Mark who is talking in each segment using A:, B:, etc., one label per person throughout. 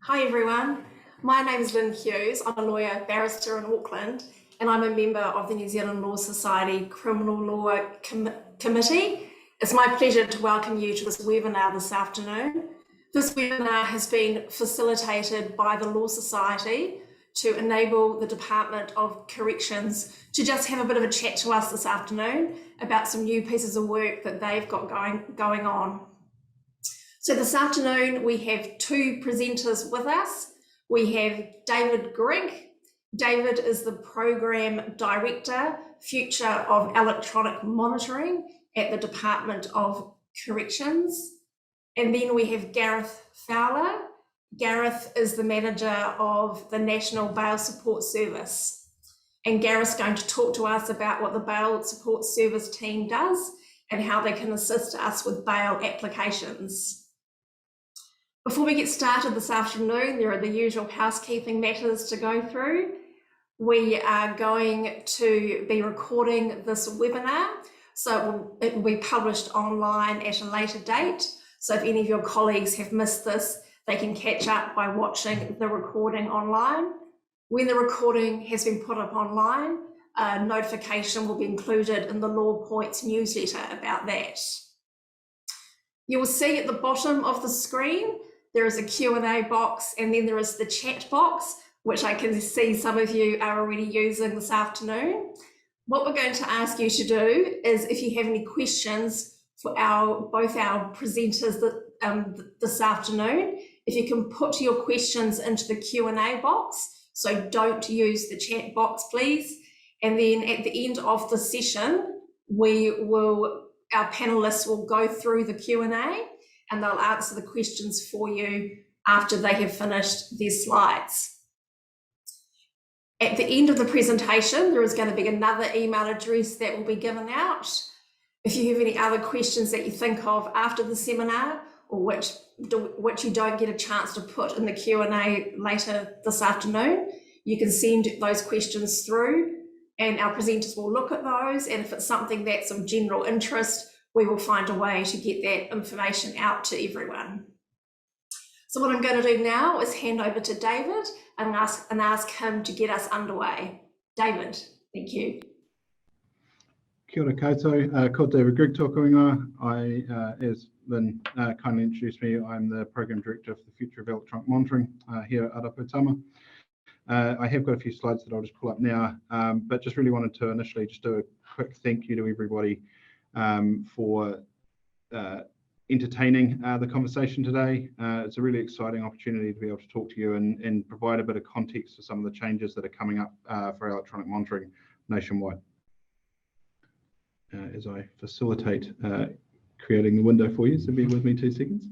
A: Hi everyone, my name is Lynn Hughes. I'm a lawyer, barrister in Auckland, and I'm a member of the New Zealand Law Society Criminal Law Committee. It's my pleasure to welcome you to this webinar this afternoon. This webinar has been facilitated by the Law Society to enable the Department of Corrections to just have a bit of a chat to us this afternoon about some new pieces of work that they've got going on. So this afternoon we have two presenters with us. We have David Grigg. David is the Program Director, Future of Electronic Monitoring at the Department of Corrections. And then we have Gareth Fowler. Gareth is the Manager of the National Bail Support Service. And Gareth's going to talk to us about what the Bail Support Service team does and how they can assist us with bail applications. Before we get started this afternoon, there are the usual housekeeping matters to go through. We are going to be recording this webinar, so it will be published online at a later date. So if any of your colleagues have missed this, they can catch up by watching the recording online. When the recording has been put up online, a notification will be included in the Law Points newsletter about that. You will see at the bottom of the screen, there is a Q&A box, and then there is the chat box, which I can see some of you are already using this afternoon. What we're going to ask you to do is, if you have any questions for both our presenters this afternoon, if you can put your questions into the Q&A box, so don't use the chat box, please. And then at the end of the session, our panelists will go through the Q&A and they'll answer the questions for you after they have finished their slides. At the end of the presentation, there is going to be another email address that will be given out. If you have any other questions that you think of after the seminar, or which you don't get a chance to put in the Q&A later this afternoon, you can send those questions through and our presenters will look at those, and if it's something that's of general interest, we will find a way to get that information out to everyone. So what I'm going to do now is hand over to David and ask him to get us underway. David, thank you.
B: Kia ora koutou, ko David Grigg tōku ingoa. As Lynn kindly introduced me, I'm the Program Director for the Future of Electronic Monitoring here at Araputama. I have got a few slides that I'll just pull up now, but just really wanted to initially just do a quick thank you to everybody for entertaining the conversation today. It's a really exciting opportunity to be able to talk to you and provide a bit of context for some of the changes that are coming up for electronic monitoring nationwide. As I facilitate creating the window for you, so bear with me 2 seconds.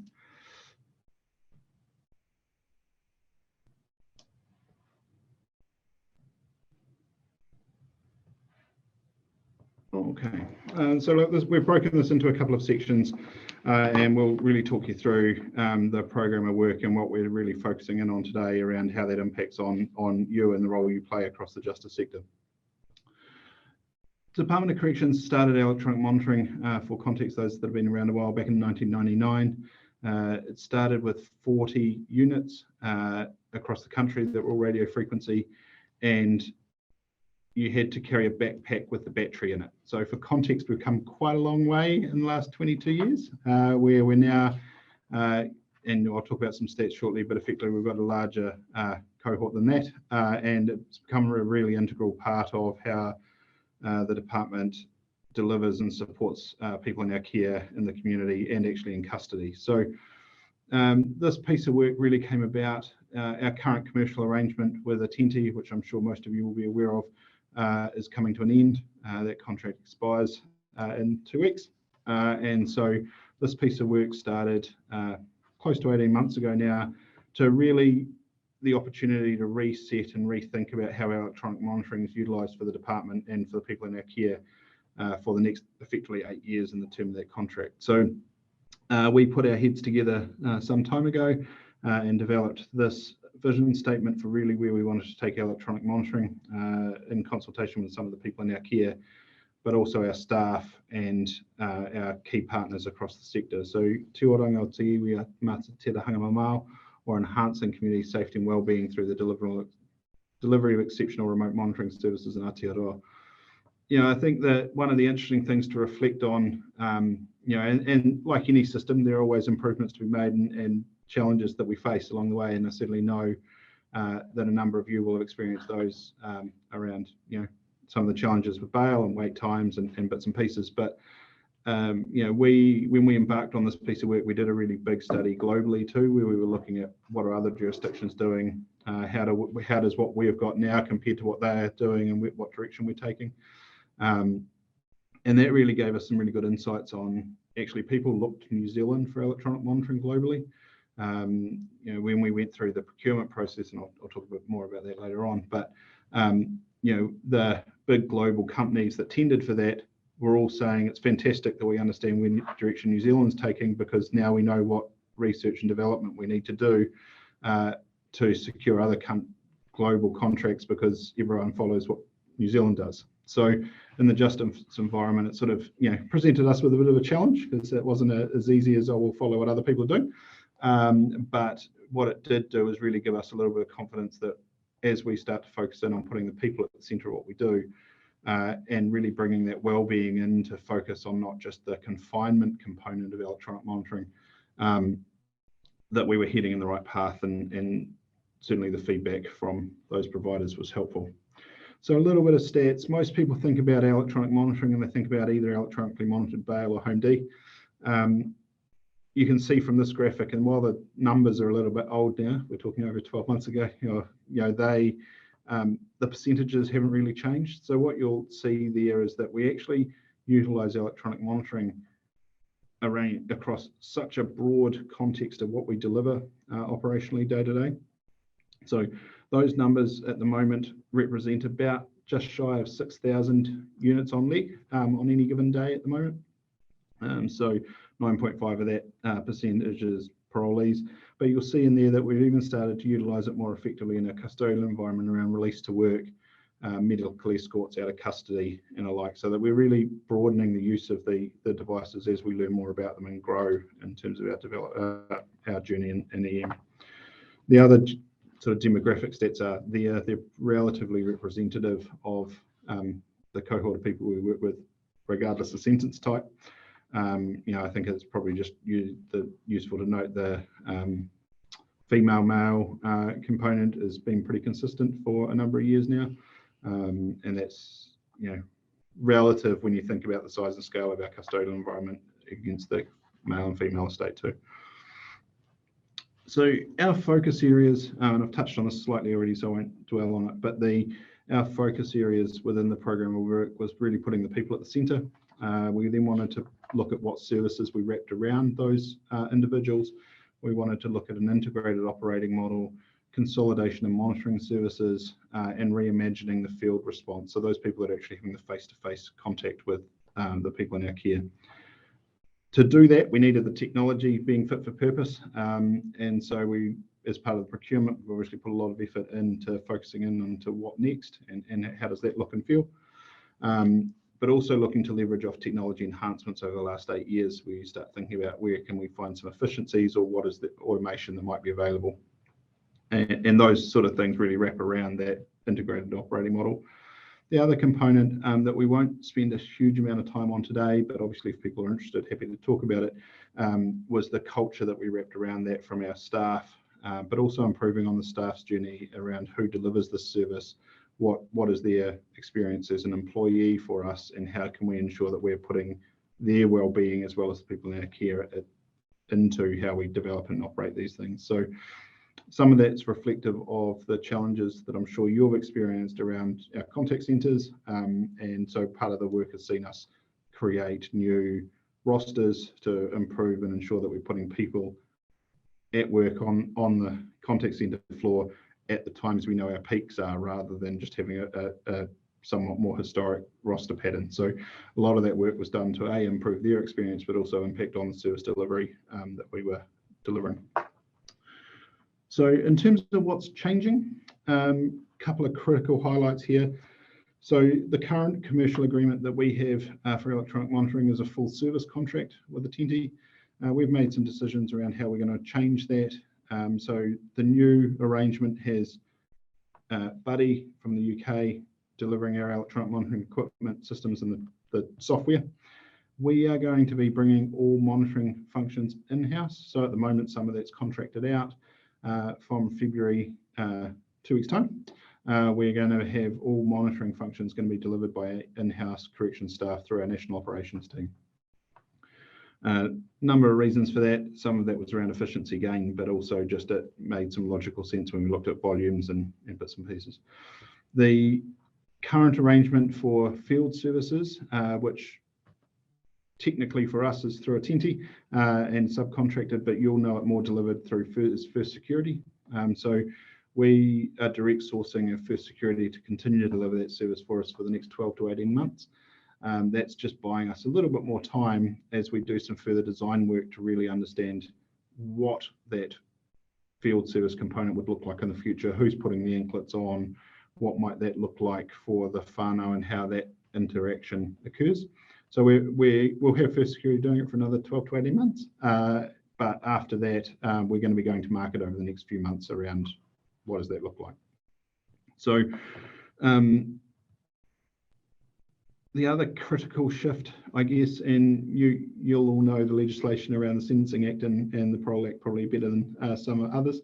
B: Okay, so look, we've broken this into a couple of sections and we'll really talk you through the program of work and what we're really focusing in on today around how that impacts on you and the role you play across the justice sector. The Department of Corrections started electronic monitoring, for context, those that have been around a while, back in 1999. It started with 40 units across the country that were all radio frequency, and you had to carry a backpack with the battery in it. So for context, we've come quite a long way in the last 22 years, where we're now, and I'll talk about some stats shortly, but effectively we've got a larger cohort than that, and it's become a really integral part of how the department delivers and supports people in our care in the community and actually in custody. So this piece of work really came about. Our current commercial arrangement with Attenti, which I'm sure most of you will be aware of, is coming to an end. That contract expires in 2 weeks. And so this piece of work started close to 18 months ago now, to really the opportunity to reset and rethink about how electronic monitoring is utilised for the department and for the people in our care for the next effectively 8 years in the term of that contract. So we put our heads together some time ago and developed this vision statement for really where we wanted to take electronic monitoring in consultation with some of the people in our care, but also our staff and our key partners across the sector. So Te Oranga o Te Iwi a Mata Te Rahanga Mamao, or enhancing community safety and wellbeing through the delivery of exceptional remote monitoring services in Aotearoa. I think that one of the interesting things to reflect on, and like any system, there are always improvements to be made and challenges that we face along the way. And I certainly know that a number of you will have experienced those around, some of the challenges with bail and wait times and bits and pieces. But when we embarked on this piece of work, we did a really big study globally too, where we were looking at what are other jurisdictions doing, how does what we have got now compared to what they are doing, and what direction we're taking. And that really gave us some really good insights on actually people looked to New Zealand for electronic monitoring globally. When we went through the procurement process, and I'll talk a bit more about that later on, but the big global companies that tendered for that were all saying it's fantastic that we understand which direction New Zealand's taking, because now we know what research and development we need to do to secure other global contracts, because everyone follows what New Zealand does. So in the justice environment, it sort of presented us with a bit of a challenge, because it wasn't as easy as I will follow what other people do. But what it did do is really give us a little bit of confidence that as we start to focus in on putting the people at the centre of what we do, and really bringing that well-being into focus on not just the confinement component of electronic monitoring, that we were heading in the right path, and certainly the feedback from those providers was helpful. So a little bit of stats. Most people think about electronic monitoring and they think about either electronically monitored bail or home D. You can see from this graphic, and while the numbers are a little bit old now, we're talking over 12 months ago, the percentages haven't really changed. So what you'll see there is that we actually utilise electronic monitoring across such a broad context of what we deliver operationally day to day. So those numbers at the moment represent about just shy of 6,000 units on leg on any given day at the moment. So 9.5 of that percentage is parolees. But you'll see in there that we've even started to utilise it more effectively in a custodial environment around release to work, medical escorts out of custody and alike, so that we're really broadening the use of the devices as we learn more about them and grow in terms of our journey in EM. The other sort of demographic stats are they're relatively representative of the cohort of people we work with, regardless of sentence type. I think it's probably just useful to note the female-male component has been pretty consistent for a number of years now, and that's relative when you think about the size and scale of our custodial environment against the male and female estate too. So our focus areas, and I've touched on this slightly already, so I won't dwell on it, but our focus areas within the program of work was really putting the people at the centre. We then wanted to look at what services we wrapped around those individuals. We wanted to look at an integrated operating model, consolidation and monitoring services, and reimagining the field response. So those people that are actually having the face-to-face contact with the people in our care. To do that, we needed the technology being fit for purpose. And so we, as part of the procurement, we've obviously put a lot of effort into focusing in onto what next and how does that look and feel. But also looking to leverage off technology enhancements over the last 8 years. We start thinking about where can we find some efficiencies, or what is the automation that might be available. And those sort of things really wrap around that integrated operating model. The other component that we won't spend a huge amount of time on today, but obviously if people are interested, happy to talk about it, was the culture that we wrapped around that from our staff, but also improving on the staff's journey around who delivers this service, what is their experience as an employee for us, and how can we ensure that we're putting their well-being as well as the people in our care into how we develop and operate these things. So some of that's reflective of the challenges that I'm sure you've experienced around our contact centres, and so part of the work has seen us create new rosters to improve and ensure that we're putting people at work on the contact centre floor at the times we know our peaks are, rather than just having a somewhat more historic roster pattern. So a lot of that work was done to improve their experience, but also impact on the service delivery that we were delivering. So in terms of what's changing, a couple of critical highlights here. So the current commercial agreement that we have for electronic monitoring is a full service contract with the TNT. We've made some decisions around how we're going to change that So the new arrangement has Buddy from the UK delivering our electronic monitoring equipment systems and the software. We are going to be bringing all monitoring functions in-house. So at the moment, some of that's contracted out. From February, 2 weeks' time, we're going to have all monitoring functions going to be delivered by in-house correction staff through our national operations team. Number of reasons for that. Some of that was around efficiency gain, but also just it made some logical sense when we looked at volumes and bits and pieces. The current arrangement for field services, which technically for us is through a Tenti and subcontracted, but you'll know it more delivered through First Security. So we are direct sourcing of First Security to continue to deliver that service for us for the next 12 to 18 months. That's just buying us a little bit more time as we do some further design work to really understand what that field service component would look like in the future, who's putting the anklets on, what might that look like for the whānau and how that interaction occurs. So we'll have First Security doing it for another 12 to 18 months. But after that, we're going to be going to market over the next few months around what does that look like. So the other critical shift, I guess, and you'll all know the legislation around the Sentencing Act and the Parole Act probably better than some others,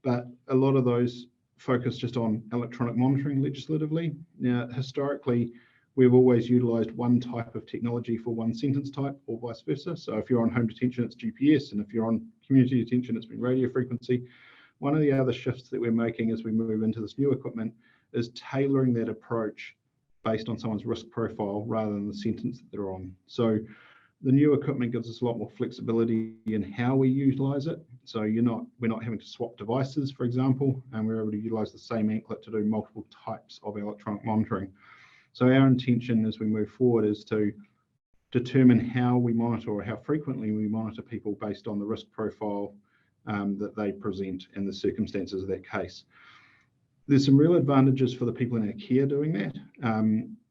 B: but a lot of those focus just on electronic monitoring legislatively. Now, historically, we've always utilised one type of technology for one sentence type or vice versa. So if you're on home detention, it's GPS, and if you're on community detention, it's been radio frequency. One of the other shifts that we're making as we move into this new equipment is tailoring that approach based on someone's risk profile rather than the sentence that they're on. So the new equipment gives us a lot more flexibility in how we utilise it. So we're not having to swap devices, for example, and we're able to utilise the same anklet to do multiple types of electronic monitoring. So our intention as we move forward is to determine how we monitor or how frequently we monitor people based on the risk profile that they present and the circumstances of that case. There's some real advantages for the people in our care doing that,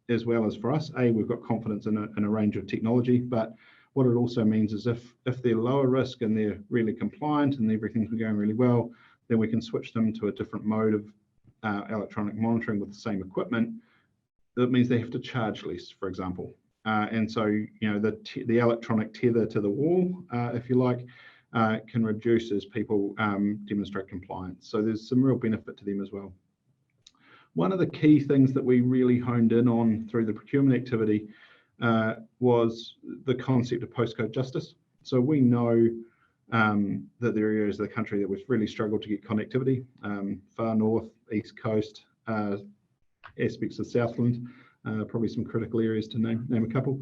B: as well as for us. We've got confidence in a range of technology, but what it also means is if they're lower risk and they're really compliant and everything's going really well, then we can switch them to a different mode of electronic monitoring with the same equipment. That means they have to charge less, for example. And so, the electronic tether to the wall, if you like, can reduce as people demonstrate compliance. So there's some real benefit to them as well. One of the key things that we really honed in on through the procurement activity was the concept of postcode justice. So we know that there are areas of the country that we've really struggled to get connectivity, far north, east coast, aspects of Southland, probably some critical areas to name a couple.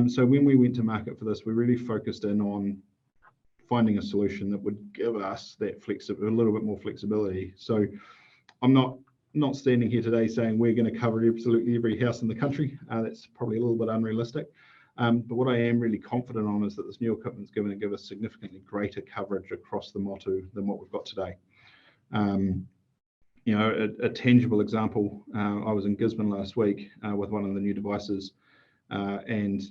B: So when we went to market for this, we really focused in on finding a solution that would give us that a little bit more flexibility. So I'm not standing here today saying we're going to cover absolutely every house in the country. That's probably a little bit unrealistic. But what I am really confident on is that this new equipment is going to give us significantly greater coverage across the motu than what we've got today. A tangible example, I was in Gisborne last week with one of the new devices, and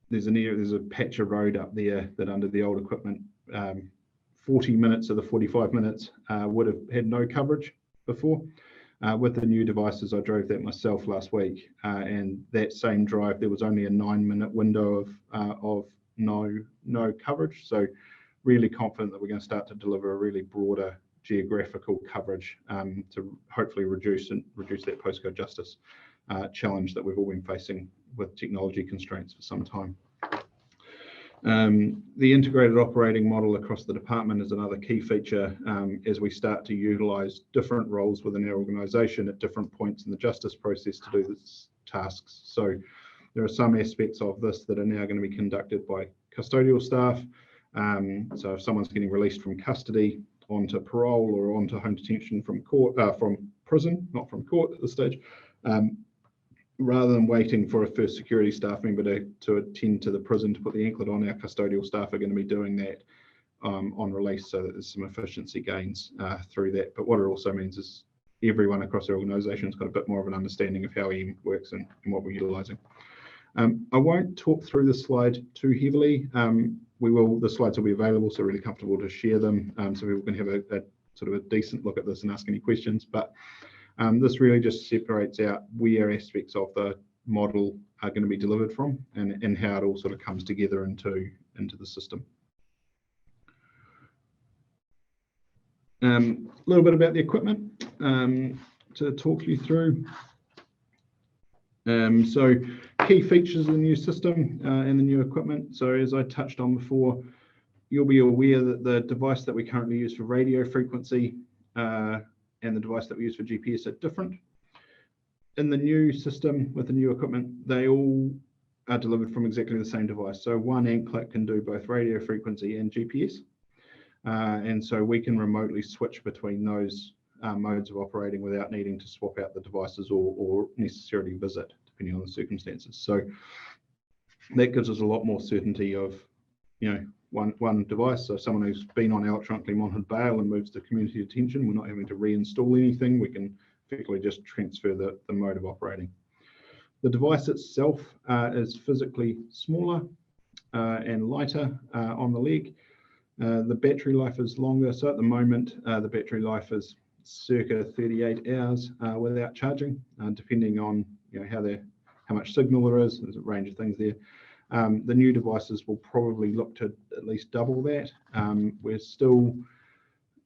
B: there's a patch of road up there that under the old equipment, 40 minutes of the 45 minutes would have had no coverage before. With the new devices, I drove that myself last week, and that same drive, there was only a 9-minute window of no coverage. So really confident that we're going to start to deliver a really broader geographical coverage to hopefully reduce that postcode justice challenge that we've all been facing with technology constraints for some time. The integrated operating model across the department is another key feature as we start to utilise different roles within our organisation at different points in the justice process to do these tasks. So there are some aspects of this that are now going to be conducted by custodial staff. So if someone's getting released from custody onto parole or onto home detention from prison, not from court at this stage, rather than waiting for a First Security staff member to attend to the prison to put the anklet on, our custodial staff are going to be doing that on release, so that there's some efficiency gains through that. But what it also means is everyone across our organisation has got a bit more of an understanding of how EM works and what we're utilising. I won't talk through the slide too heavily. The slides will be available, so really comfortable to share them, so people can have a sort of a decent look at this and ask any questions. But this really just separates out where aspects of the model are going to be delivered from and how it all sort of comes together into the system. A little bit about the equipment to talk you through. So key features of the new system and the new equipment. So as I touched on before, you'll be aware that the device that we currently use for radio frequency and the device that we use for GPS are different. In the new system with the new equipment, they all are delivered from exactly the same device. So one AnkClick can do both radio frequency and GPS. And so we can remotely switch between those modes of operating without needing to swap out the devices or necessarily visit, depending on the circumstances. So that gives us a lot more certainty of, one device. So someone who's been on electronically monitored bail and moves to community detention, we're not having to reinstall anything. We can effectively just transfer the mode of operating. The device itself is physically smaller and lighter on the leg. The battery life is longer. So at the moment, the battery life is circa 38 hours without charging, depending on how much signal there is. There's a range of things there. The new devices will probably look to at least double that. We're still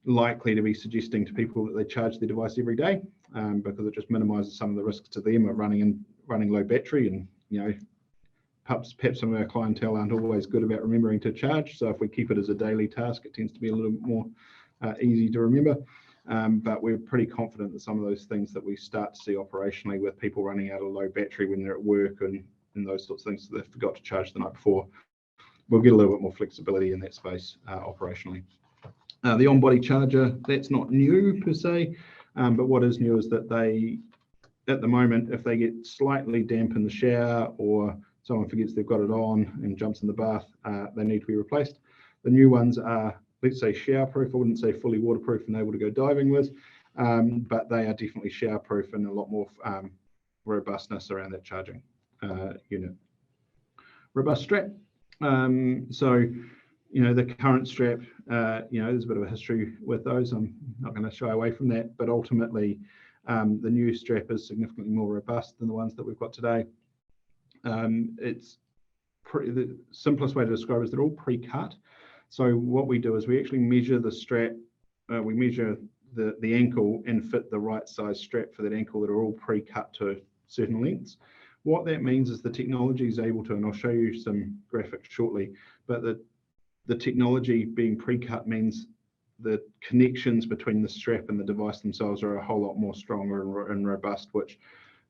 B: likely to be suggesting to people that they charge their device every day because it just minimises some of the risks to them of running low battery. And perhaps some of our clientele aren't always good about remembering to charge. So if we keep it as a daily task, it tends to be a little bit more easy to remember. But we're pretty confident that some of those things that we start to see operationally with people running out of low battery when they're at work and those sorts of things that they forgot to charge the night before, we'll get a little bit more flexibility in that space operationally. The on-body charger, that's not new per se, but what is new is that at the moment, if they get slightly damp in the shower or someone forgets they've got it on and jumps in the bath, they need to be replaced. The new ones are, let's say, shower-proof. I wouldn't say fully waterproof and able to go diving with, but they are definitely shower-proof and a lot more robustness around that charging unit. Robust strap. So, the current strap, there's a bit of a history with those. I'm not going to shy away from that, but ultimately, the new strap is significantly more robust than the ones that we've got today. The simplest way to describe it is they're all pre-cut. So what we do is we actually measure the strap, we measure the ankle and fit the right size strap for that ankle that are all pre-cut to certain lengths. What that means is the technology is able to, and I'll show you some graphics shortly, but the technology being pre-cut means the connections between the strap and the device themselves are a whole lot more stronger and robust, which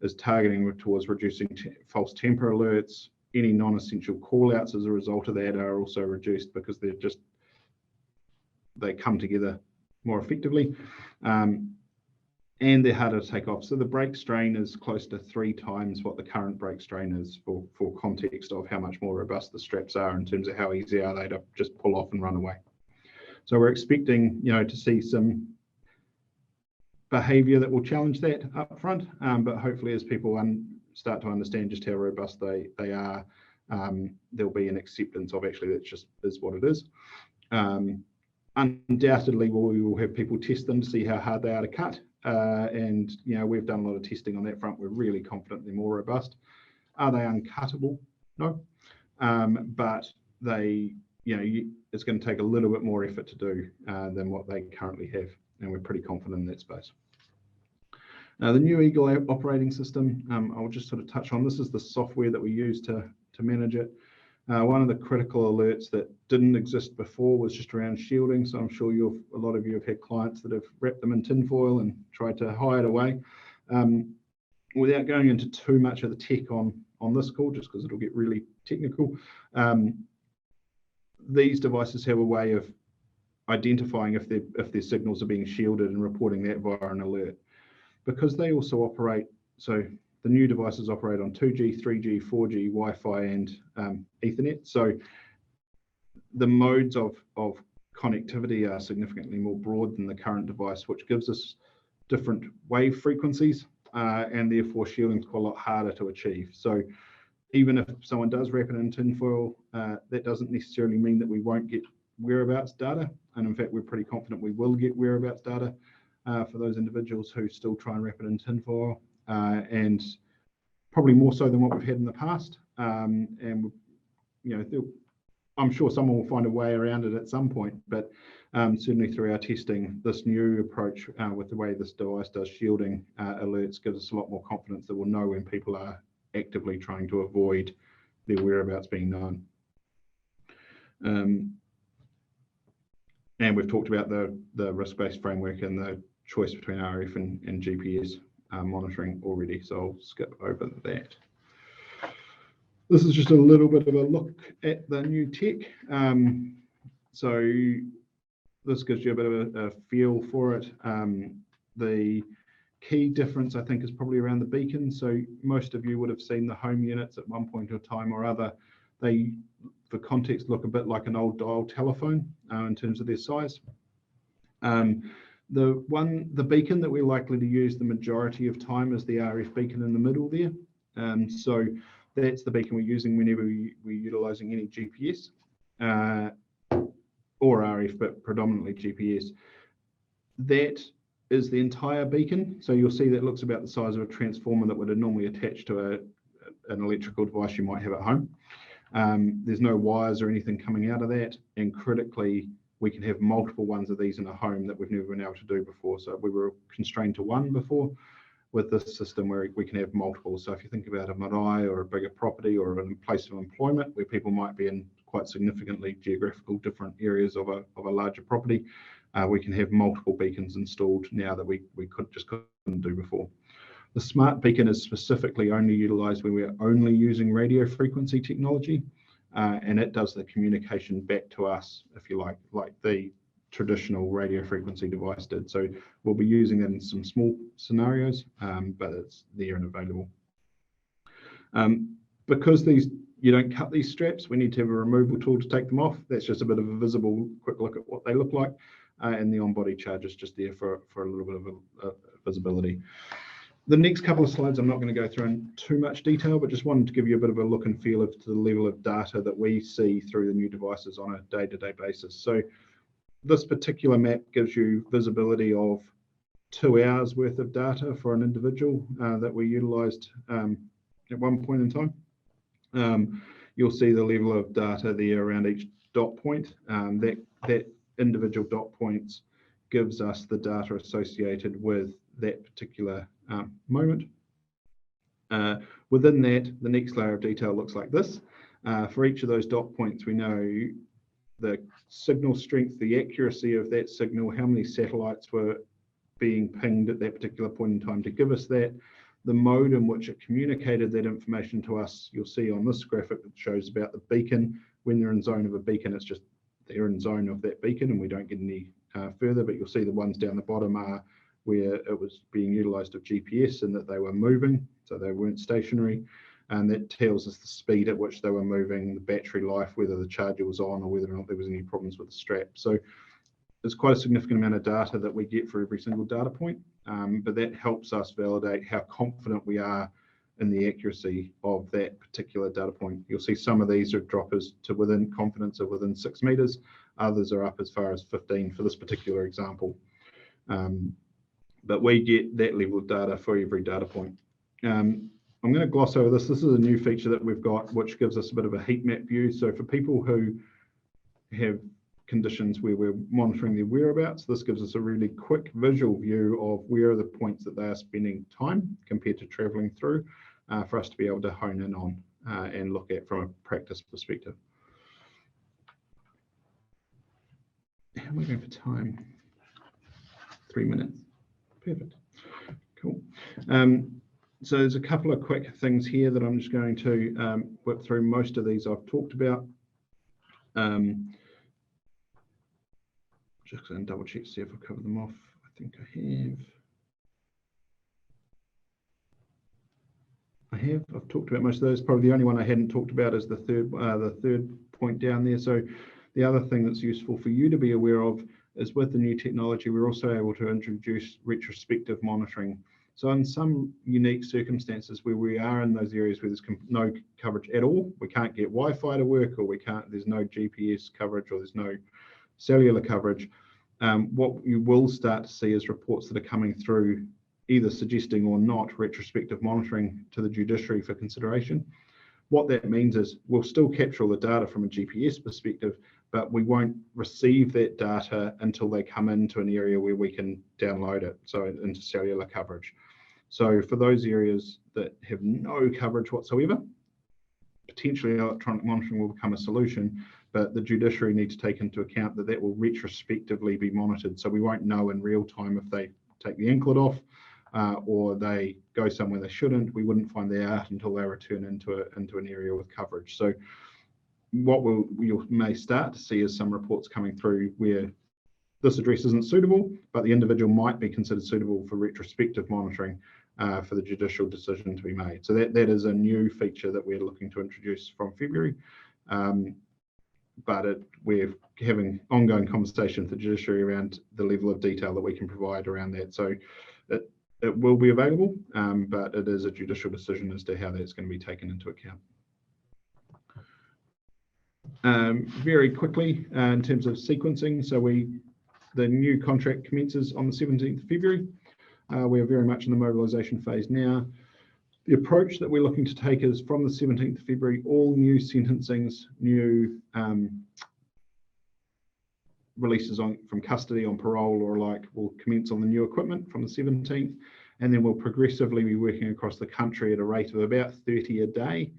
B: is targeting towards reducing false temper alerts. Any non-essential call-outs as a result of that are also reduced because they come together more effectively, and they're harder to take off. So the brake strain is close to 3 times what the current brake strain is for context of how much more robust the straps are in terms of how easy are they to just pull off and run away. So we're expecting, to see some behaviour that will challenge that up front, but hopefully as people start to understand just how robust they are, there'll be an acceptance of actually that just is what it is. Undoubtedly, we will have people test them to see how hard they are to cut, and we've done a lot of testing on that front. We're really confident they're more robust. Are they uncuttable? No, but they, it's going to take a little bit more effort to do than what they currently have, and we're pretty confident in that space. Now, the new Eagle operating system, I'll just sort of touch on. This is the software that we use to manage it. One of the critical alerts that didn't exist before was just around shielding. So I'm sure a lot of you have had clients that have wrapped them in tinfoil and tried to hide away. Without going into too much of the tech on this call, just because it'll get really technical, these devices have a way of identifying if their signals are being shielded and reporting that via an alert. Because they also operate, so the new devices operate on 2G, 3G, 4G, Wi-Fi, and Ethernet. So the modes of connectivity are significantly more broad than the current device, which gives us different wave frequencies, and therefore shielding is quite a lot harder to achieve. So even if someone does wrap it in tinfoil, that doesn't necessarily mean that we won't get whereabouts data. And in fact, we're pretty confident we will get whereabouts data for those individuals who still try and wrap it in tinfoil, and probably more so than what we've had in the past. And I'm sure someone will find a way around it at some point, but certainly through our testing, this new approach with the way this device does shielding alerts gives us a lot more confidence that we'll know when people are actively trying to avoid their whereabouts being known. And we've talked about the risk-based framework and the choice between RF and GPS monitoring already, so I'll skip over that. This is just a little bit of a look at the new tech. So this gives you a bit of a feel for it. The key difference, I think, is probably around the beacon. So most of you would have seen the home units at one point or time or other. They, for context, look a bit like an old dial telephone in terms of their size. The beacon that we're likely to use the majority of time is the RF beacon in the middle there. So that's the beacon we're using whenever we're utilizing any GPS or RF, but predominantly GPS. That is the entire beacon. So you'll see that looks about the size of a transformer that would normally attach to an electrical device you might have at home. There's no wires or anything coming out of that, and critically, we can have multiple ones of these in a home that we've never been able to do before. So we were constrained to one before. With this system where we can have multiple. So if you think about a marae or a bigger property or a place of employment where people might be in quite significantly geographical different areas of a larger property, we can have multiple beacons installed now that we couldn't do before. The smart beacon is specifically only utilized when we're only using radio frequency technology, and it does the communication back to us, if you like the traditional radio frequency device did. So we'll be using it in some small scenarios, but it's there and available. Because you don't cut these straps, we need to have a removal tool to take them off. That's just a bit of a visible quick look at what they look like, and the on-body charge is just there for a little bit of visibility. The next couple of slides I'm not going to go through in too much detail, but just wanted to give you a bit of a look and feel of to the level of data that we see through the new devices on a day-to-day basis. So this particular map gives you visibility of 2 hours worth of data for an individual that we utilized at one point in time. You'll see the level of data there around each dot point. That individual dot points gives us the data associated with that particular moment. Within that, the next layer of detail looks like this. For each of those dot points, we know the signal strength, the accuracy of that signal, how many satellites were being pinged at that particular point in time to give us that, the mode in which it communicated that information to us. You'll see on this graphic that shows about the beacon. When they're in zone of a beacon, it's just they're in zone of that beacon and we don't get any further, but you'll see the ones down the bottom are where it was being utilized of GPS and that they were moving, so they weren't stationary. And that tells us the speed at which they were moving, the battery life, whether the charger was on or whether or not there was any problems with the strap. So there's quite a significant amount of data that we get for every single data point, but that helps us validate how confident we are in the accuracy of that particular data point. You'll see some of these are droppers to within confidence of within 6 meters, others are up as far as 15 for this particular example. But we get that level of data for every data point. I'm going to gloss over this. This is a new feature that we've got, which gives us a bit of a heat map view. So for people who have conditions where we're monitoring their whereabouts, this gives us a really quick visual view of where are the points that they are spending time compared to traveling through for us to be able to hone in on and look at from a practice perspective. How am I going for time? 3 minutes. Perfect. Cool. So there's a couple of quick things here that I'm just going to whip through. Most of these I've talked about. Just going to double check to see if I've covered them off. I think I have. I've talked about most of those. Probably the only one I hadn't talked about is the third point down there. So the other thing that's useful for you to be aware of is with the new technology, we're also able to introduce retrospective monitoring. So in some unique circumstances where we are in those areas where there's no coverage at all, we can't get Wi-Fi to work, or there's no GPS coverage, or there's no cellular coverage, what you will start to see is reports that are coming through either suggesting or not retrospective monitoring to the judiciary for consideration. What that means is we'll still capture all the data from a GPS perspective, but we won't receive that data until they come into an area where we can download it, so into cellular coverage. So for those areas that have no coverage whatsoever, potentially electronic monitoring will become a solution, but the judiciary need to take into account that that will retrospectively be monitored. So we won't know in real time if they take the anklet off or they go somewhere they shouldn't. We wouldn't find that out until they return into an area with coverage. So what you may start to see is some reports coming through where this address isn't suitable, but the individual might be considered suitable for retrospective monitoring for the judicial decision to be made. So that is a new feature that we're looking to introduce from February. But we're having ongoing conversation with the judiciary around the level of detail that we can provide around that. So it will be available, but it is a judicial decision as to how that's going to be taken into account. Very quickly, in terms of sequencing, so the new contract commences on the 17th of February. We are very much in the mobilisation phase now. The approach that we're looking to take is from the 17th of February, all new sentencings, new releases from custody, on parole or like, will commence on the new equipment from the 17th, and then we'll progressively be working across the country at a rate of about 30 a day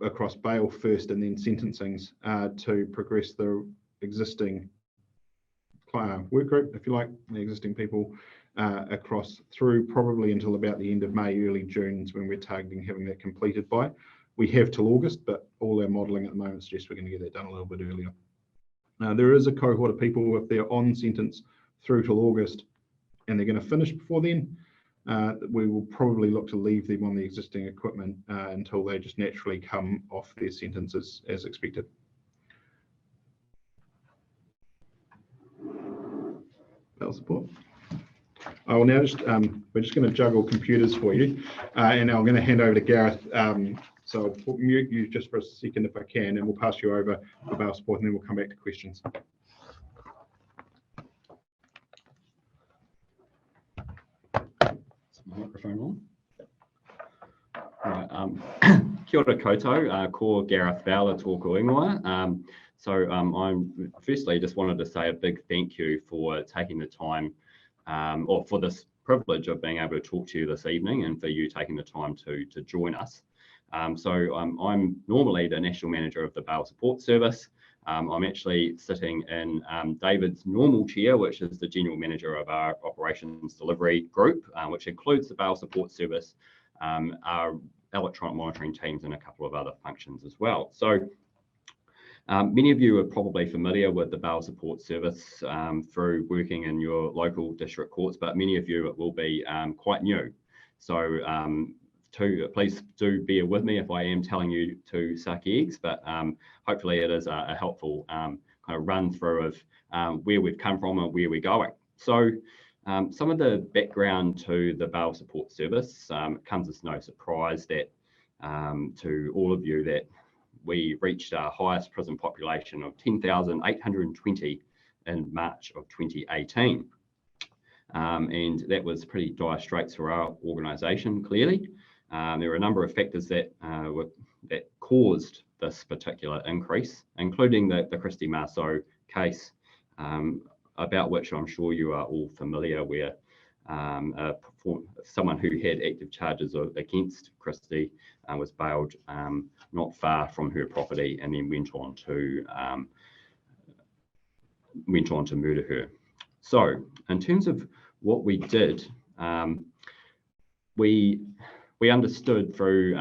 B: across bail first and then sentencings to progress the existing work group, if you like, the existing people across through probably until about the end of May, early June is when we're targeting having that completed by. We have till August, but all our modelling at the moment suggests we're going to get that done a little bit earlier. There is a cohort of people, if they're on sentence through till August and they're going to finish before then, we will probably look to leave them on the existing equipment until they just naturally come off their sentences as expected. Bail support. I will now we're just going to juggle computers for you, and I'm going to hand over to Gareth. So I'll mute you just for a second if I can, and we'll pass you over for bail support, and then we'll come back to questions.
C: Microphone on. Right, kia ora koutou, ko Gareth Fowler tōku ingoa. So I'm firstly just wanted to say a big thank you for taking the time, or for this privilege of being able to talk to you this evening, and for you taking the time to join us. So I'm normally the National Manager of the Bail Support Service. I'm actually sitting in David's normal chair, which is the General Manager of our Operations Delivery Group, which includes the Bail Support Service, our electronic monitoring teams, and a couple of other functions as well. So many of you are probably familiar with the Bail Support Service through working in your local district courts, but many of you it will be quite new. So please do bear with me if I am telling you to suck eggs, but hopefully it is a helpful kind of run through of where we've come from and where we're going. So some of the background to the Bail Support Service, it comes as no surprise that to all of you that we reached our highest prison population of 10,820 in March of 2018. And that was pretty dire straits for our organisation, clearly. There were a number of factors that caused this particular increase, including the Christy Marceau case, about which I'm sure you are all familiar, where someone who had active charges against Christy was bailed not far from her property, and then went on to murder her. So in terms of what we did, we understood through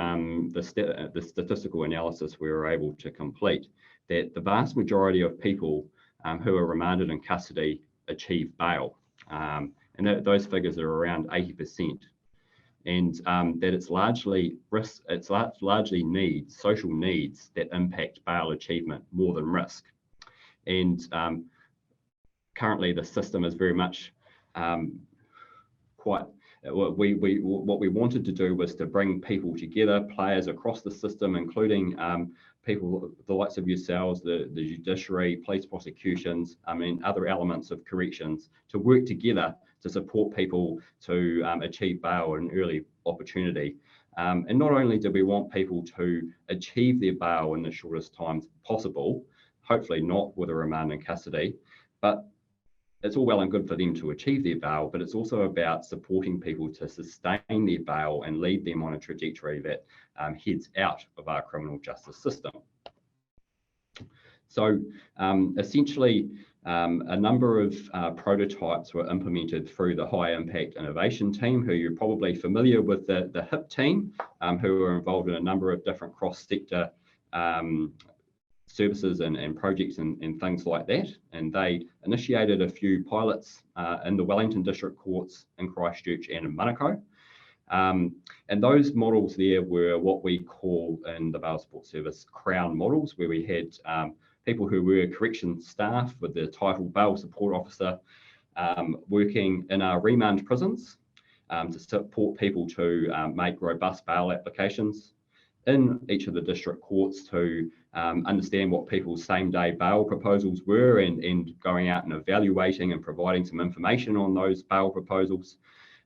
C: the statistical analysis we were able to complete that the vast majority of people who are remanded in custody achieve bail, and those figures are around 80%, and that it's largely social needs that impact bail achievement more than risk. And currently the system is very much quite, what we wanted to do was to bring people together, players across the system, including people, the likes of yourselves, the judiciary, police prosecutions, other elements of corrections, to work together to support people to achieve bail and early opportunity. And not only do we want people to achieve their bail in the shortest time possible, hopefully not with a remand in custody, but it's all well and good for them to achieve their bail, but it's also about supporting people to sustain their bail and lead them on a trajectory that heads out of our criminal justice system. So essentially, a number of prototypes were implemented through the High Impact Innovation Team, who you're probably familiar with, the HIP team, who are involved in a number of different cross-sector services and projects and things like that. And they initiated a few pilots in the Wellington District Courts in Christchurch and in Manukau. And those models there were what we call in the Bail Support Service Crown models, where we had people who were correction staff with the title Bail Support Officer working in our remand prisons to support people to make robust bail applications in each of the district courts, to understand what people's same-day bail proposals were, and going out and evaluating and providing some information on those bail proposals,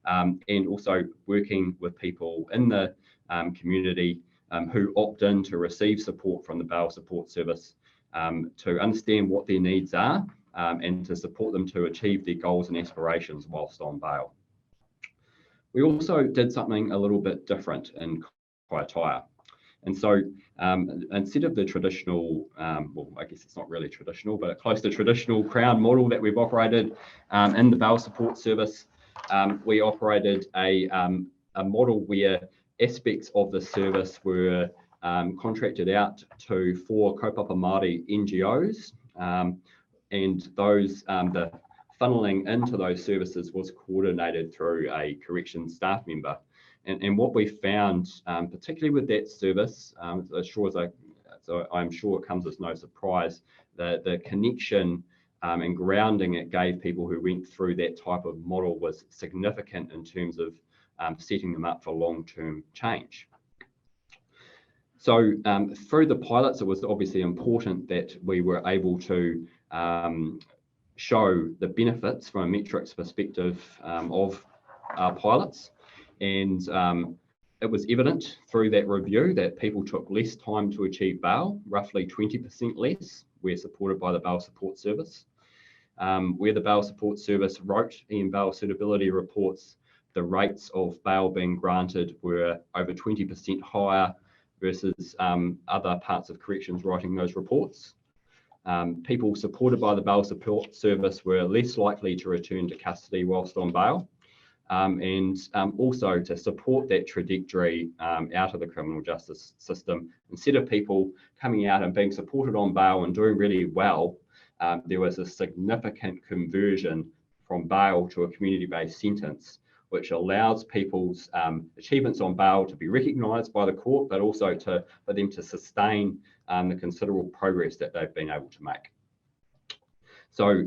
C: and also working with people in the community who opt in to receive support from the Bail Support Service to understand what their needs are and to support them to achieve their goals and aspirations whilst on bail. We also did something a little bit different in Kaitaia. And so instead of the traditional, well, I guess it's not really traditional, but close to traditional Crown model that we've operated in the Bail Support Service, we operated a model where aspects of the service were contracted out to 4 kaupapa Māori NGOs, and those, the funneling into those services was coordinated through a corrections staff member. And what we found, particularly with that service, so I'm sure it comes as no surprise, the connection and grounding it gave people who went through that type of model was significant in terms of setting them up for long-term change. So through the pilots, it was obviously important that we were able to show the benefits from a metrics perspective of our pilots. And it was evident through that review that people took less time to achieve bail, roughly 20% less, where supported by the Bail Support Service. Where the Bail Support Service wrote in bail suitability reports, the rates of bail being granted were over 20% higher versus other parts of corrections writing those reports. People supported by the Bail Support Service were less likely to return to custody whilst on bail. And also to support that trajectory out of the criminal justice system. Instead of people coming out and being supported on bail and doing really well, there was a significant conversion from bail to a community-based sentence, which allows people's achievements on bail to be recognised by the court, but also for them to sustain the considerable progress that they've been able to make. So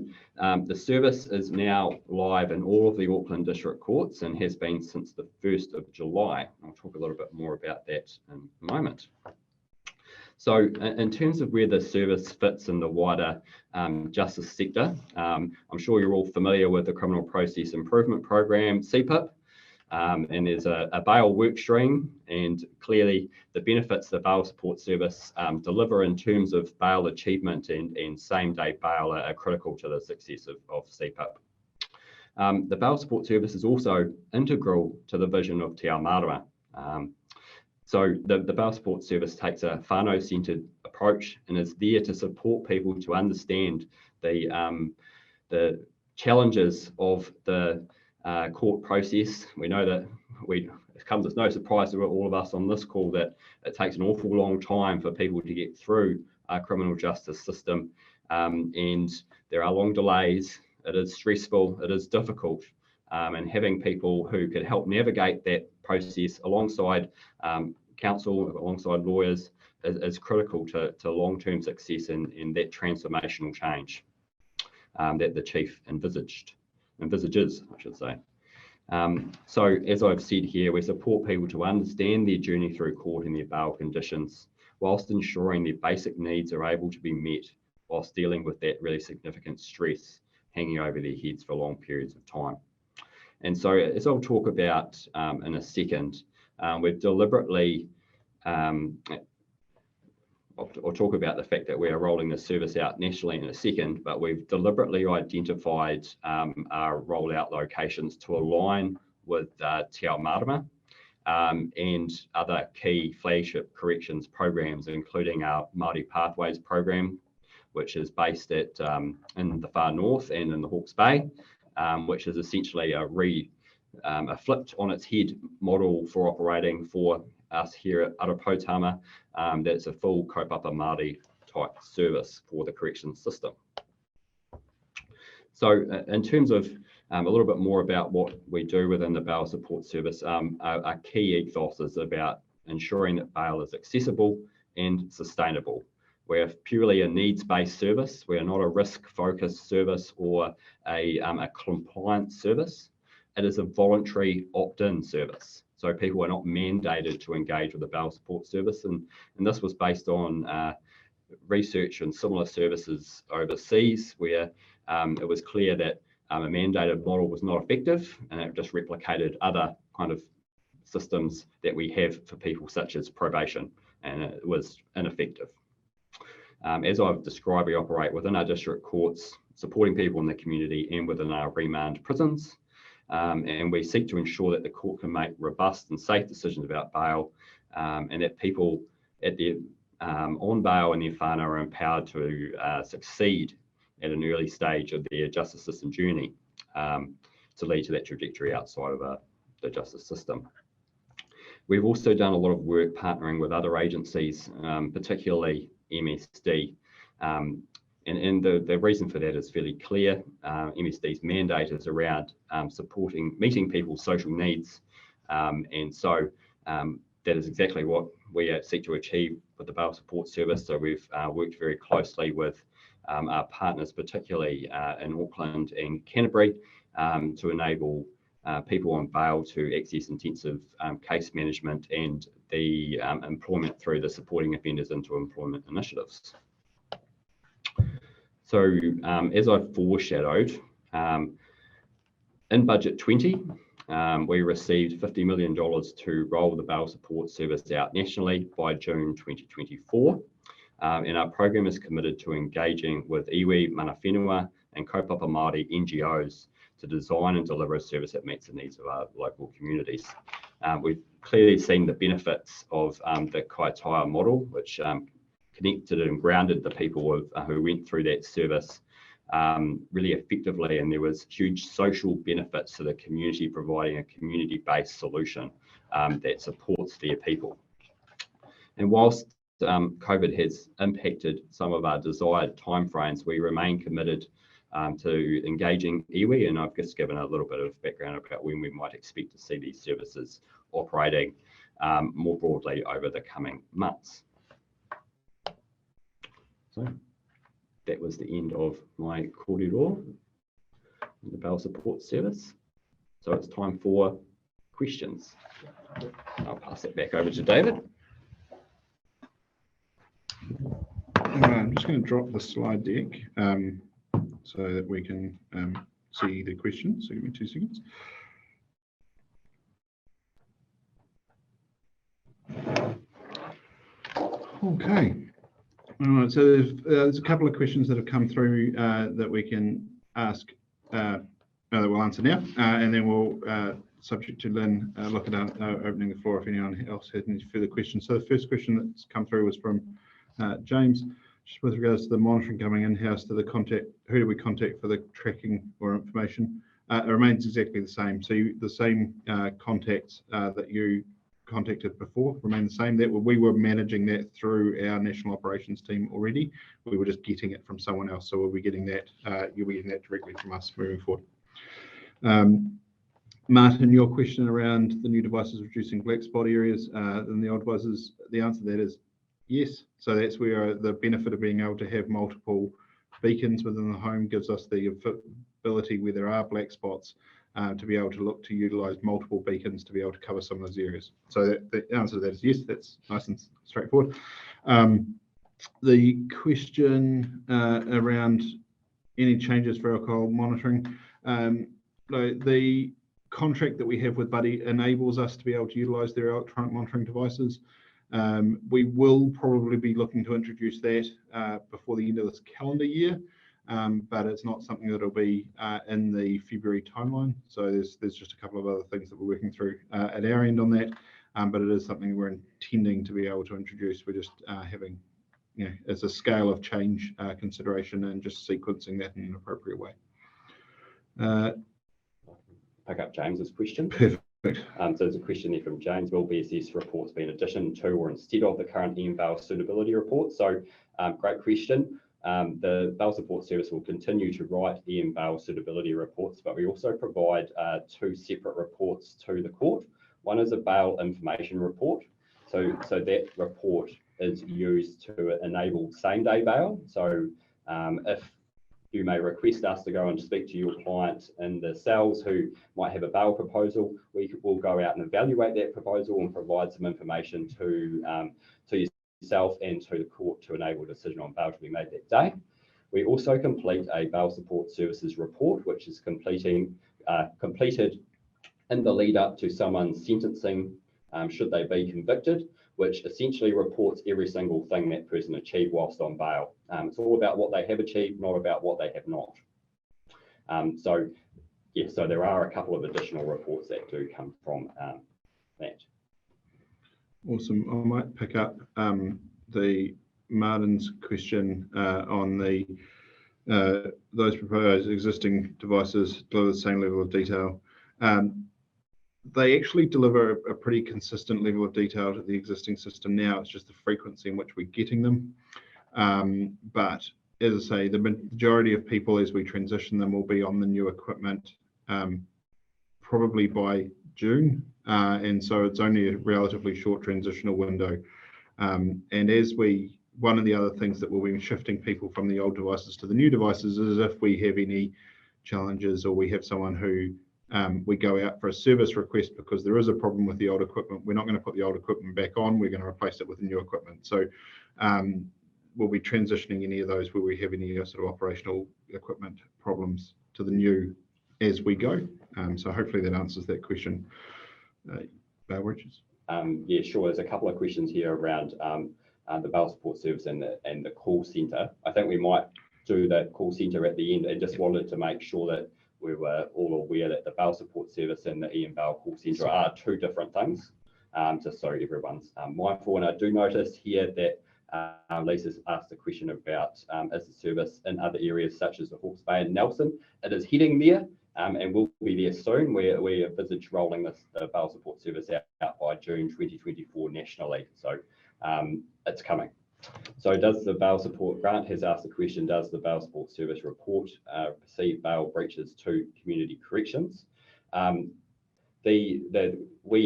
C: the service is now live in all of the Auckland District Courts and has been since the 1st of July. I'll talk a little bit more about that in a moment. So in terms of where the service fits in the wider justice sector, I'm sure you're all familiar with the Criminal Process Improvement Program, CPIP, and there's a bail work stream, and clearly the benefits the Bail Support Service deliver in terms of bail achievement and same-day bail are critical to the success of CPIP. The Bail Support Service is also integral to the vision of Te Ao Marama. So the Bail Support Service takes a whānau-centred approach and is there to support people to understand the challenges of the court process. We know that it comes as no surprise to all of us on this call that it takes an awful long time for people to get through our criminal justice system, and there are long delays. It is stressful, it is difficult, and having people who could help navigate that process alongside counsel, alongside lawyers, is critical to long-term success in that transformational change that the Chief envisages, I should say. So as I've said here, we support people to understand their journey through court and their bail conditions, whilst ensuring their basic needs are able to be met, whilst dealing with that really significant stress hanging over their heads for long periods of time. And so as I'll talk about in a second, we've deliberately, I'll talk about the fact that we are rolling this service out nationally in a second, but we've deliberately identified our rollout locations to align with Te Ao Marama and other key flagship corrections programs, including our Māori Pathways program, which is based at in the far north and in the Hawke's Bay, which is essentially a flipped on its head model for operating for us here at Arapotama. That's a full kaupapa Māori type service for the corrections system. So in terms of a little bit more about what we do within the bail support service, our key ethos is about ensuring that bail is accessible and sustainable. We're purely a needs-based service. We are not a risk-focused service or a compliance service. It is a voluntary opt-in service. So people are not mandated to engage with the bail support service. And this was based on research and similar services overseas, where it was clear that a mandated model was not effective, and it just replicated other kind of systems that we have for people such as probation, and it was ineffective. As I've described, we operate within our district courts, supporting people in the community and within our remand prisons. And we seek to ensure that the court can make robust and safe decisions about bail, and that people at the on bail and their whānau are empowered to succeed at an early stage of their justice system journey to lead to that trajectory outside of the justice system. We've also done a lot of work partnering with other agencies, particularly MSD. And the reason for that is fairly clear. MSD's mandate is around meeting people's social needs. And so that is exactly what we seek to achieve with the bail support service. So we've worked very closely with our partners, particularly in Auckland and Canterbury, to enable people on bail to access intensive case management and the employment through the supporting offenders into employment initiatives. So as I foreshadowed, in Budget 20, we received $50 million to roll the bail support service out nationally by June 2024. And our program is committed to engaging with iwi, mana whenua, and kaupapa Māori NGOs to design and deliver a service that meets the needs of our local communities. We've clearly seen the benefits of the kaitaia model, which connected and grounded the people who went through that service really effectively, and there was huge social benefits to the community, providing a community-based solution that supports their people. And whilst COVID has impacted some of our desired timeframes, we remain committed to engaging iwi, and I've just given a little bit of background about when we might expect to see these services operating more broadly over the coming months. So that was the end of my kōrero, the bail support service. So it's time for questions. I'll pass it back over to David.
B: I'm just going to drop the slide deck so that we can see the questions. So give me 2 seconds. Okay. All right, so there's a couple of questions that have come through that we can ask, that we'll answer now, and then we'll, subject to Lynn, look at opening the floor if anyone else has any further questions. So the first question that's come through was from James, just with regards to the monitoring coming in-house, to the contact, who do we contact for the tracking or information? It remains exactly the same. So the same contacts that you contacted before remain the same. That we were managing that through our national operations team already. We were just getting it from someone else. So we'll be getting that, you'll be getting that directly from us moving forward. Martin, your question around the new devices reducing black spot areas than the old devices, the answer to that is yes. So that's where the benefit of being able to have multiple beacons within the home gives us the ability, where there are black spots, to be able to look to utilise multiple beacons to be able to cover some of those areas. So the answer to that is yes, that's nice and straightforward. The question around any changes for alcohol monitoring, the contract that we have with Buddy enables us to be able to utilise their electronic monitoring devices. We will probably be looking to introduce that before the end of this calendar year, but it's not something that'll be in the February timeline. So there's just a couple of other things that we're working through at our end on that, but it is something we're intending to be able to introduce. We're just having, as a scale of change consideration and just sequencing that in an appropriate way.
C: Pick up James's question.
B: Perfect.
C: So there's a question there from James. Will BSS reports be in addition to or instead of the current EMVAL suitability report? So great question. The Bail Support Service will continue to write EMVAL suitability reports, but we also provide two separate reports to the court. One is a bail information report. So that report is used to enable same-day bail. So if you may request us to go and speak to your client in the cells who might have a bail proposal, we will go out and evaluate that proposal and provide some information to yourself and to the court to enable a decision on bail to be made that day. We also complete a Bail Support Services report, which is completed in the lead up to someone's sentencing, should they be convicted, which essentially reports every single thing that person achieved whilst on bail. It's all about what they have achieved, not about what they have not. So there are a couple of additional reports that do come from that.
B: Awesome. I might pick up the Martin's question on the those proposed existing devices deliver the same level of detail. They actually deliver a pretty consistent level of detail to the existing system now. It's just the frequency in which we're getting them. But as I say, the majority of people as we transition them will be on the new equipment probably by June. And so it's only a relatively short transitional window. And one of the other things that we'll be shifting people from the old devices to the new devices is if we have any challenges or we have someone who we go out for a service request because there is a problem with the old equipment. We're not going to put the old equipment back on. We're going to replace it with the new equipment. So we'll be transitioning any of those where we have any sort of operational equipment problems to the new as we go. So hopefully that answers that question. Richards?
C: Yeah, sure. There's a couple of questions here around the Bail Support Service and the call centre. I think we might do the call centre at the end, and just wanted to make sure that we were all aware that the Bail Support Service and the EMVAL call centre are two different things, just so everyone's mindful. And I do notice here that Lisa's asked a question about is the service in other areas such as the Hawke's Bay and Nelson. It is heading there and will be there soon. We envisage rolling the Bail Support Service out by June 2024 nationally. So it's coming. So does the Bail Support, Grant has asked the question, does the Bail Support Service report receive bail breaches to community corrections? We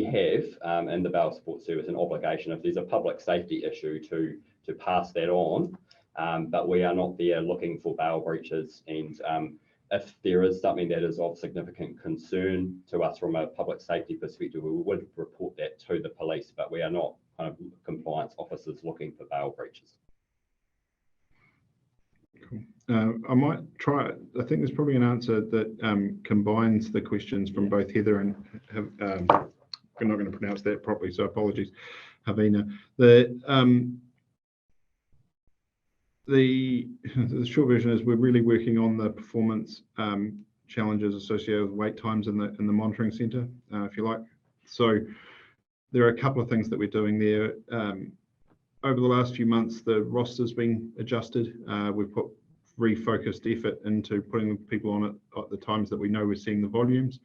C: have in the Bail Support Service an obligation if there's a public safety issue to pass that on, but we are not there looking for bail breaches. And if there is something that is of significant concern to us from a public safety perspective, we would report that to the police, but we are not kind of compliance officers looking for bail breaches.
B: Cool. I might try, I think there's probably an answer that combines the questions from both Heather and, I'm not going to pronounce that properly, so apologies, Javina. The short version is we're really working on the performance challenges associated with wait times in the monitoring centre, if you like. So there are a couple of things that we're doing there. Over the last few months, the roster's been adjusted. We've put refocused effort into putting people on it at the times that we know we're seeing the volumes.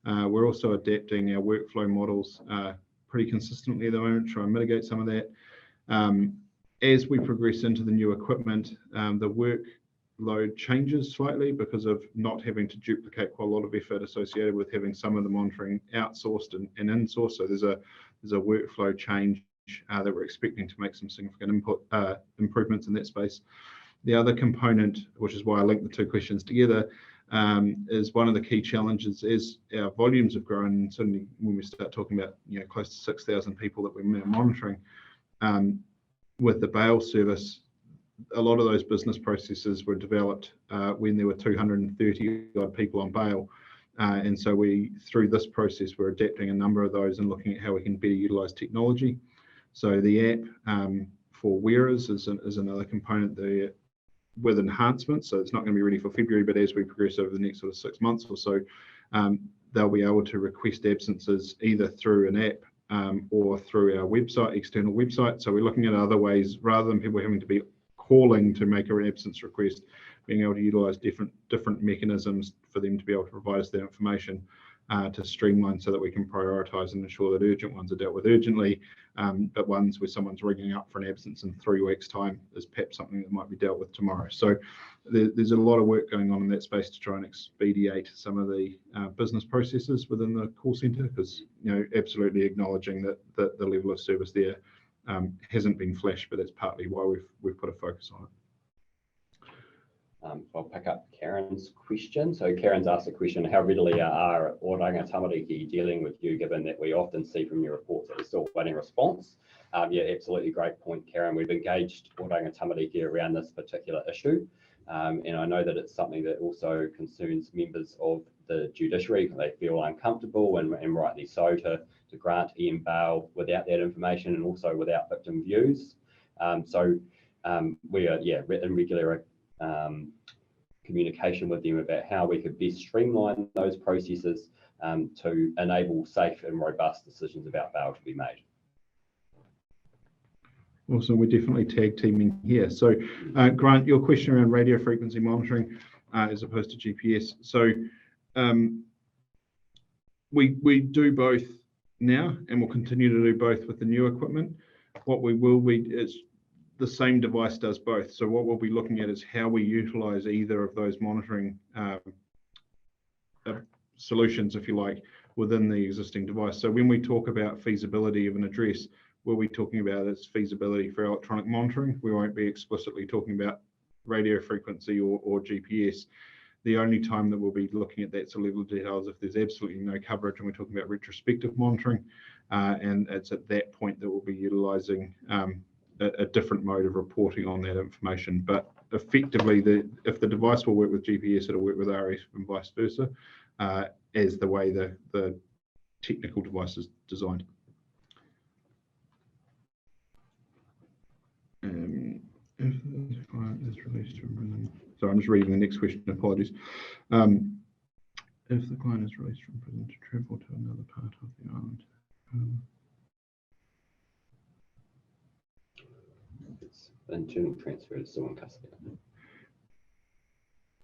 B: We're also adapting our workflow models pretty consistently at the moment, try and mitigate some of that. As we progress into the new equipment, the workload changes slightly because of not having to duplicate quite a lot of effort associated with having some of the monitoring outsourced and insourced. So there's a workflow change that we're expecting to make some significant improvements in that space. The other component, which is why I linked the two questions together, is one of the key challenges as our volumes have grown. And certainly when we start talking about close to 6,000 people that we're monitoring, with the bail service, a lot of those business processes were developed when there were 230 odd people on bail. And so through this process, we're adapting a number of those and looking at how we can better utilise technology. So the app for wearers is another component there with enhancements. So it's not going to be ready for February, but as we progress over the next sort of 6 months or so, they'll be able to request absences either through an app or through our website, external website. So we're looking at other ways, rather than people having to be calling to make an absence request, being able to utilise different mechanisms for them to be able to provide us that information to streamline, so that we can prioritise and ensure that urgent ones are dealt with urgently, but ones where someone's ringing up for an absence in 3 weeks' time is perhaps something that might be dealt with tomorrow. So there's a lot of work going on in that space to try and expedite some of the business processes within the call centre, because absolutely acknowledging that the level of service there hasn't been flash, but that's partly why we've put a focus on it.
C: I'll pick up Karen's question. So Karen's asked a question: how readily are Oranga Tamariki dealing with you, given that we often see from your reports that we're still waiting a response? Yeah, absolutely, great point, Karen. We've engaged Oranga Tamariki around this particular issue, and I know that it's something that also concerns members of the judiciary. They feel uncomfortable, and rightly so, to grant EM bail without that information and also without victim views. We are in regular communication with them about how we could best streamline those processes to enable safe and robust decisions about bail to be made.
B: Awesome, we're definitely tag teaming here. So Grant, your question around radio frequency monitoring as opposed to GPS. So we do both now, and we'll continue to do both with the new equipment. What we will be is the same device does both. So what we'll be looking at is how we utilize either of those monitoring solutions, if you like, within the existing device. So when we talk about feasibility of an address, what we're talking about is feasibility for electronic monitoring. We won't be explicitly talking about radio frequency or GPS. The only time that we'll be looking at that sort of level of detail is if there's absolutely no coverage and we're talking about retrospective monitoring. And it's at that point that we'll be utilizing a different mode of reporting on that information. But effectively, if the device will work with GPS, it'll work with RF and vice versa, as the way the technical device is designed. If the client is released from prison, sorry, I'm just reading the next question, apologies. If the client is released from prison to travel to another part of the island,
C: internal transfer is still in custody.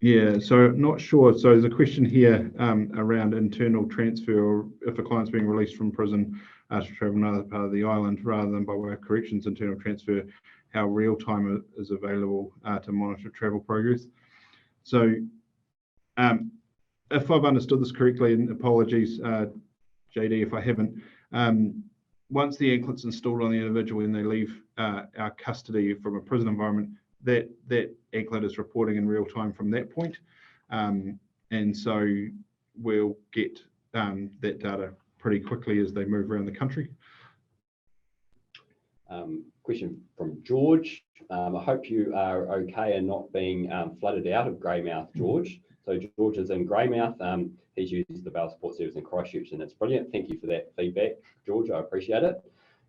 B: Yeah, so not sure. So there's a question here around internal transfer, or if a client's being released from prison to travel another part of the island rather than by way of corrections, internal transfer, how real time is available to monitor travel progress. So if I've understood this correctly, and apologies, JD, if I haven't, once the anklet's installed on the individual and they leave our custody from a prison environment, that anklet is reporting in real time from that point. And so we'll get that data pretty quickly as they move around the country.
C: Question from George. I hope you are okay and not being flooded out of Greymouth, George. So George is in Greymouth. He's used the bail support service in Christchurch, and it's brilliant. Thank you for that feedback, George. I appreciate it.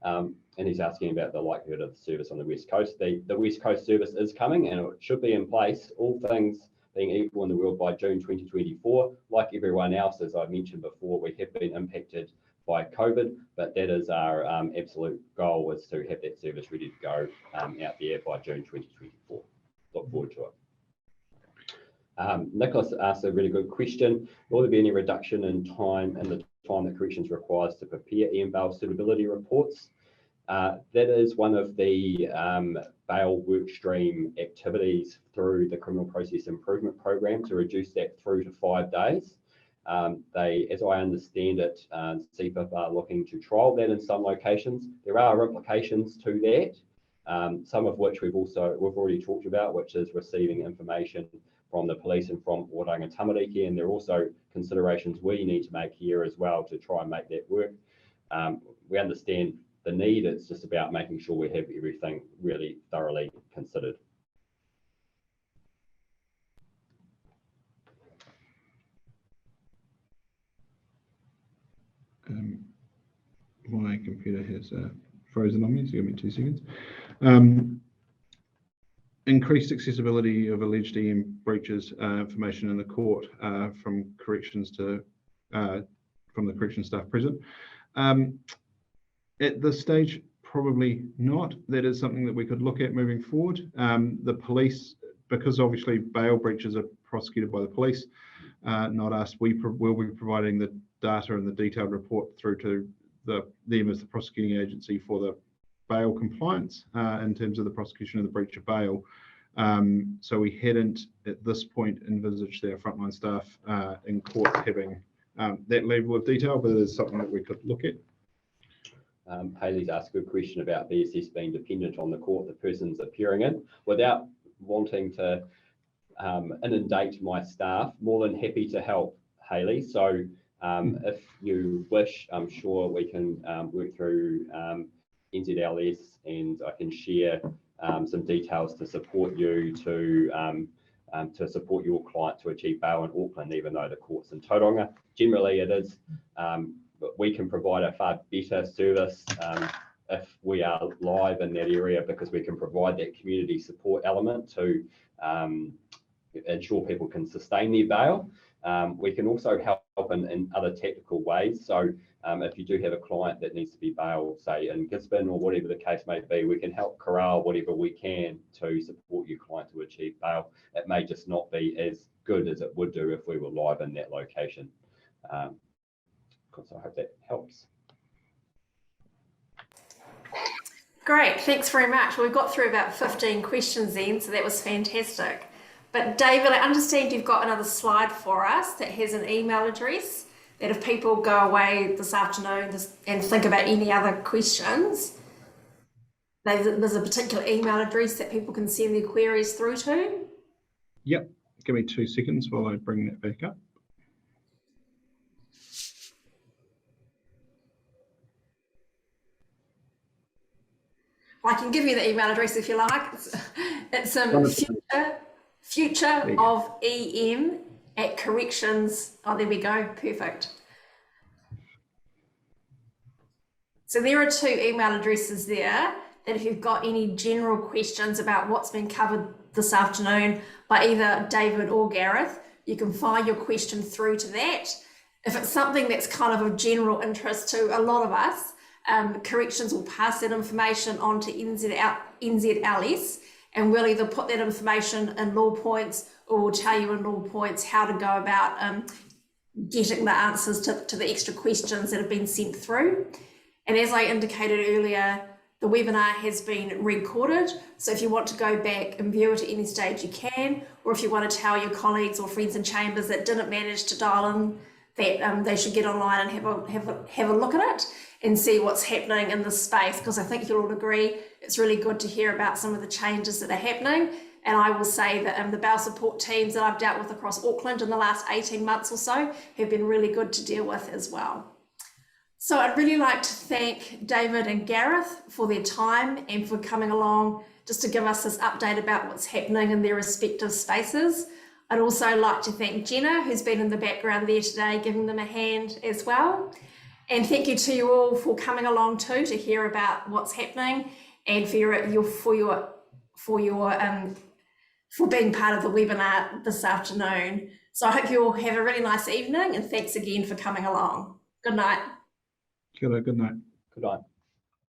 C: And he's asking about the likelihood of the service on the West Coast. The West Coast service is coming, and it should be in place, all things being equal in the world, by June 2024. Like everyone else, as I mentioned before, we have been impacted by COVID, but that is our absolute goal, is to have that service ready to go out there by June 2024. Look forward to it. Nicholas asked a really good question. Will there be any reduction in the time that corrections requires to prepare EM bail suitability reports? That is one of the bail workstream activities through the Criminal Process Improvement Program, to reduce that through to 5 days. As I understand it, CPIP are looking to trial that in some locations. There are implications to that, some of which we've already talked about, which is receiving information from the police and from Oranga Tamariki, and there are also considerations we need to make here as well to try and make that work. We understand the need, it's just about making sure we have everything really thoroughly considered.
B: My computer has frozen on me, so give me 2 seconds. Increased accessibility of alleged EM breaches information in the court from corrections to from the correction staff present. At this stage, probably not. That is something that we could look at moving forward. The police, because obviously bail breaches are prosecuted by the police, not us, will be providing the data and the detailed report through to them as the prosecuting agency for the bail compliance in terms of the prosecution of the breach of bail. So we hadn't at this point envisaged our frontline staff in court having that level of detail, but it is something that we could look at.
C: Hayley's asked a good question about BSS being dependent on the court the person's appearing in. Without wanting to inundate my staff, more than happy to help, Hayley. So if you wish, I'm sure we can work through NZLS, and I can share some details to support you to support your client to achieve bail in Auckland, even though the court's in Tauranga. Generally it is, but we can provide a far better service if we are live in that area, because we can provide that community support element to ensure people can sustain their bail. We can also help in other tactical ways. So if you do have a client that needs to be bailed, say in Gisborne or whatever the case may be, we can help corral whatever we can to support your client to achieve bail. It may just not be as good as it would do if we were live in that location. So I hope that helps.
A: Great, thanks very much. We've got through about 15 questions then, so that was fantastic. But David, I understand you've got another slide for us that has an email address, that if people go away this afternoon and think about any other questions, there's a particular email address that people can send their queries through to?
B: Yep, give me 2 seconds while I bring that back up.
A: I can give you the email address if you like. It's future of EM at corrections. Oh, there we go. Perfect. So there are 2 email addresses there that if you've got any general questions about what's been covered this afternoon by either David or Gareth, you can fire your question through to that. If it's something that's kind of of general interest to a lot of us, corrections will pass that information on to NZLS, and we'll either put that information in law points or we'll tell you in law points how to go about getting the answers to the extra questions that have been sent through. And as I indicated earlier, the webinar has been recorded, so if you want to go back and view it at any stage you can, or if you want to tell your colleagues or friends in chambers that didn't manage to dial in that they should get online and have a look at it and see what's happening in this space, because I think you'll all agree it's really good to hear about some of the changes that are happening. And I will say that the bail support teams that I've dealt with across Auckland in the last 18 months or so have been really good to deal with as well. So I'd really like to thank David and Gareth for their time and for coming along just to give us this update about what's happening in their respective spaces. I'd also like to thank Jenna, who's been in the background there today, giving them a hand as well. And thank you to you all for coming along too to hear about what's happening and for being part of the webinar this afternoon. So I hope you all have a really nice evening, and thanks again for coming along. Good night.
B: Good night.
C: Good night.